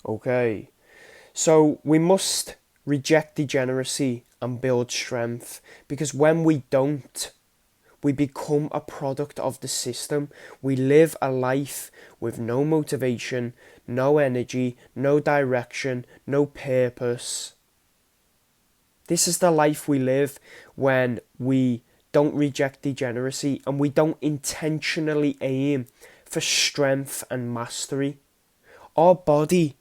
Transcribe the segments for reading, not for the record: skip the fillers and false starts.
Okay, so we must reject degeneracy and build strength, because when we don't, we become a product of the system. We live a life with no motivation, no energy, no direction, no purpose. This is the life we live when we don't reject degeneracy and we don't intentionally aim for strength and mastery. Our body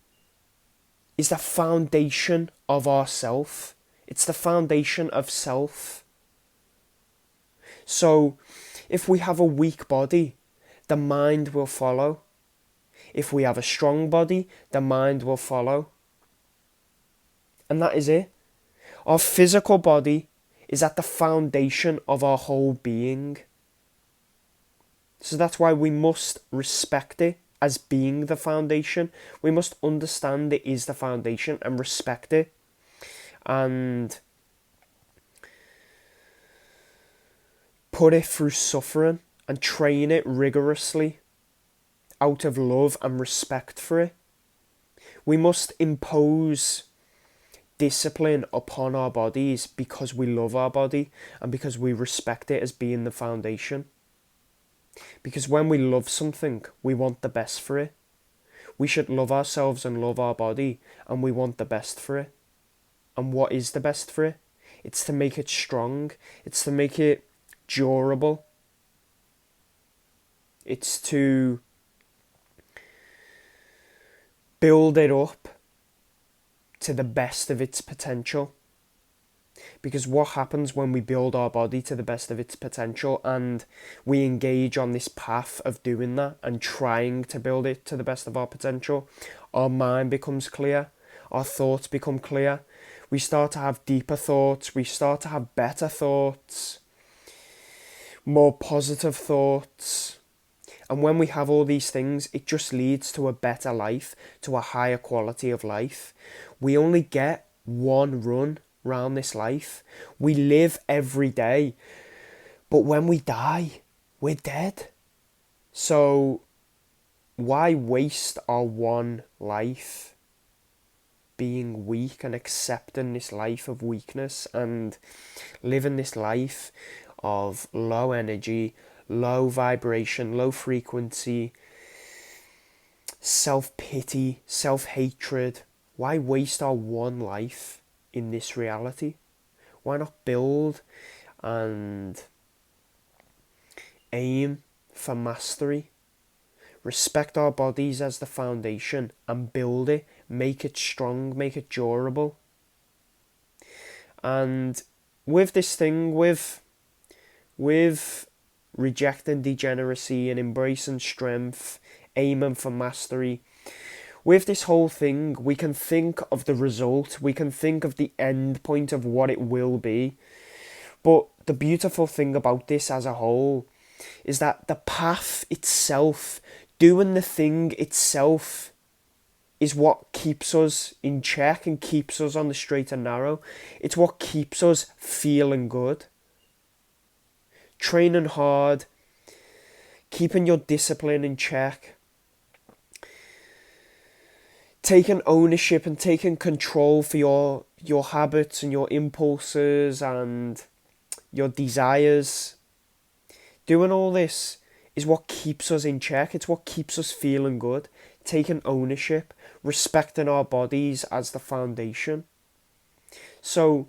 is the foundation of our self. It's the foundation of self. So, if we have a weak body, the mind will follow. If we have a strong body, the mind will follow. And that is it. Our physical body is at the foundation of our whole being. So that's why we must respect it as being the foundation. We must understand it is the foundation and respect it. And put it through suffering and train it rigorously out of love and respect for it. We must impose discipline upon our bodies because we love our body and because we respect it as being the foundation. Because when we love something, we want the best for it. We should love ourselves and love our body, and we want the best for it. And what is the best for it? It's to make it strong. It's to make it durable. It's to build it up to the best of its potential. Because what happens when we build our body to the best of its potential and we engage on this path of doing that and trying to build it to the best of our potential, our mind becomes clear, our thoughts become clear, we start to have deeper thoughts, we start to have better thoughts, more positive thoughts. And when we have all these things, it just leads to a better life, to a higher quality of life. We only get one run round this life. We live every day, but when we die, we're dead. So why waste our one life being weak and accepting this life of weakness and living this life of low energy, low vibration, low frequency, self-pity, self-hatred? Why waste our one life in this reality? Why not build and aim for mastery? Respect our bodies as the foundation and build it, make it strong, make it durable. And with this thing, with rejecting degeneracy and embracing strength, aiming for mastery, with this whole thing, we can think of the result, we can think of the end point of what it will be. But the beautiful thing about this as a whole is that the path itself, doing the thing itself, is what keeps us in check and keeps us on the straight and narrow. It's what keeps us feeling good. Training hard, keeping your discipline in check, taking ownership and taking control for your habits and your impulses and your desires. Doing all this is what keeps us in check. It's what keeps us feeling good. Taking ownership, respecting our bodies as the foundation. So,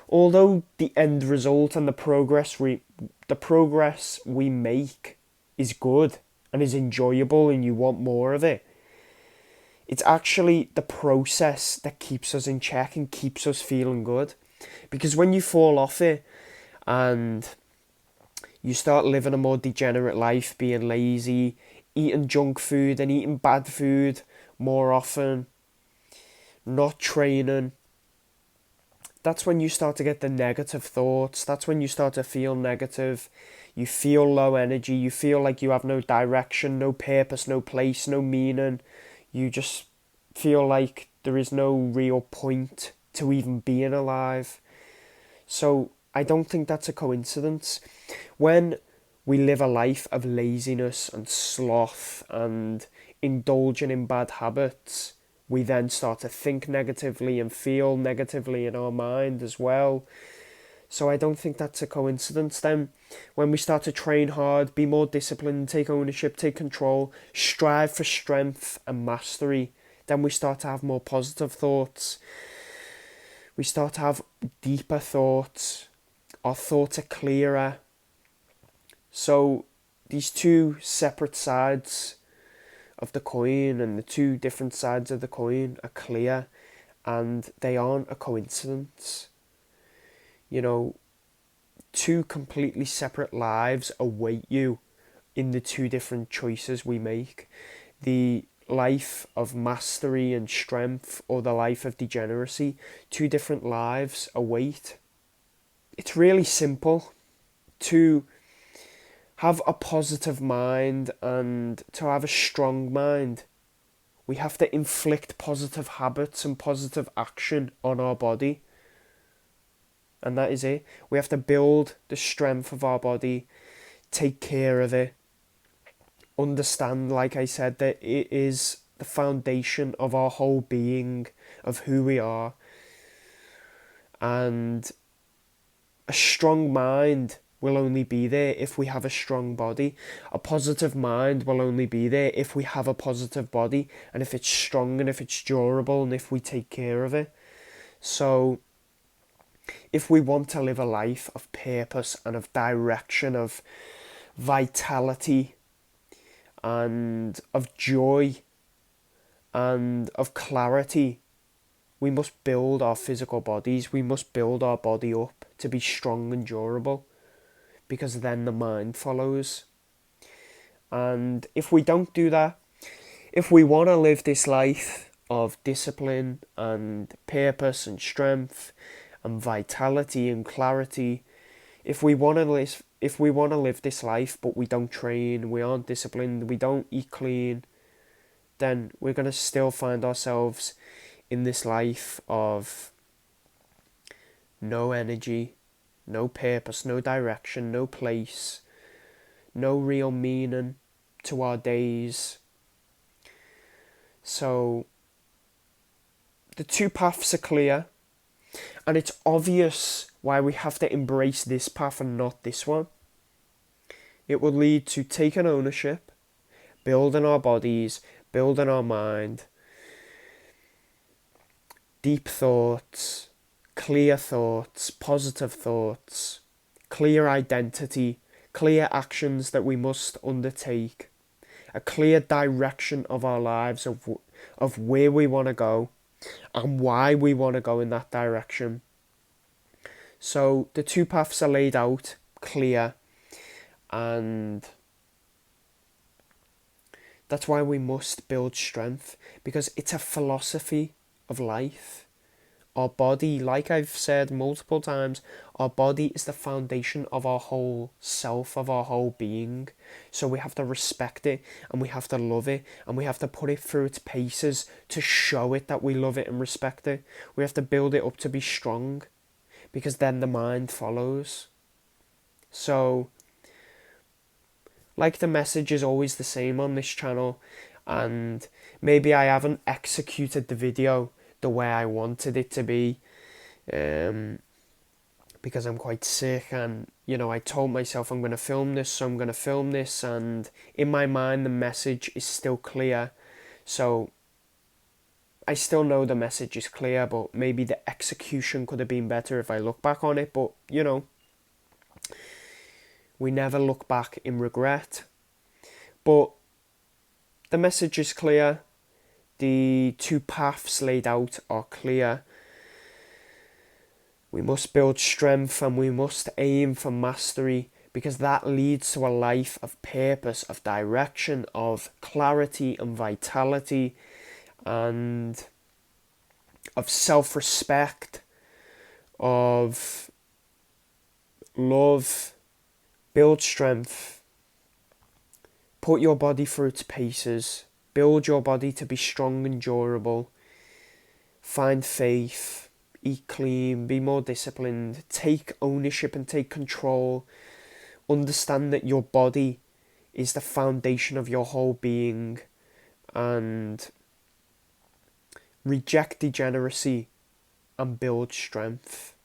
although the end result and the progress we make is good and is enjoyable and you want more of it, it's actually the process that keeps us in check and keeps us feeling good. Because when you fall off it and you start living a more degenerate life, being lazy, eating junk food and eating bad food more often, not training, that's when you start to get the negative thoughts. That's when you start to feel negative. You feel low energy. You feel like you have no direction, no purpose, no place, no meaning. You just feel like there is no real point to even being alive. So I don't think that's a coincidence. When we live a life of laziness and sloth and indulging in bad habits, we then start to think negatively and feel negatively in our mind as well. So I don't think that's a coincidence. Then when we start to train hard, be more disciplined, take ownership, take control, strive for strength and mastery, then we start to have more positive thoughts. We start to have deeper thoughts. Our thoughts are clearer. So these two separate sides of the coin and the two different sides of the coin are clear, and they aren't a coincidence. You know, two completely separate lives await you in the two different choices we make. The life of mastery and strength, or the life of degeneracy. Two different lives await. It's really simple to have a positive mind and to have a strong mind. We have to inflict positive habits and positive action on our body. And that is it. We have to build the strength of our body, take care of it, understand, like I said, that it is the foundation of our whole being, of who we are. And a strong mind will only be there if we have a strong body. A positive mind will only be there if we have a positive body, and if it's strong and if it's durable and if we take care of it. So if we want to live a life of purpose and of direction, of vitality and of joy and of clarity, we must build our physical bodies. We must build our body up to be strong and durable, because then the mind follows. And if we don't do that, if we want to live this life of discipline and purpose and strength and vitality and clarity, if we want to live this life but we don't train, we aren't disciplined, we don't eat clean, then we're going to still find ourselves in this life of no energy, no purpose, no direction, no place, no real meaning to our days. So the two paths are clear, and it's obvious why we have to embrace this path and not this one. It will lead to taking ownership, building our bodies, building our mind, deep thoughts, clear thoughts, positive thoughts, clear identity, clear actions that we must undertake, a clear direction of our lives, of where we want to go and why we want to go in that direction. So the two paths are laid out, clear, and that's why we must build strength, because it's a philosophy of life. Our body, like I've said multiple times, our body is the foundation of our whole self, of our whole being. So we have to respect it, and we have to love it, and we have to put it through its paces to show it that we love it and respect it. We have to build it up to be strong, because then the mind follows. So, like, the message is always the same on this channel, and maybe I haven't executed the video the way I wanted it to be, because I'm quite sick, and I told myself I'm going to film this, so I'm going to film this, and in my mind the message is still clear. So I still know the message is clear, but maybe the execution could have been better if I look back on it. But we never look back in regret. But the message is clear. The two paths laid out are clear. We must build strength, and we must aim for mastery, because that leads to a life of purpose, of direction, of clarity and vitality, and of self-respect, of love. Build strength. Put your body through its paces. Build your body to be strong and durable. Find faith. Eat clean. Be more disciplined. Take ownership and take control. Understand that your body is the foundation of your whole being. And reject degeneracy, and build strength.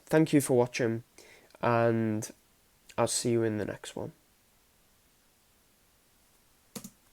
Thank you for watching, and I'll see you in the next one.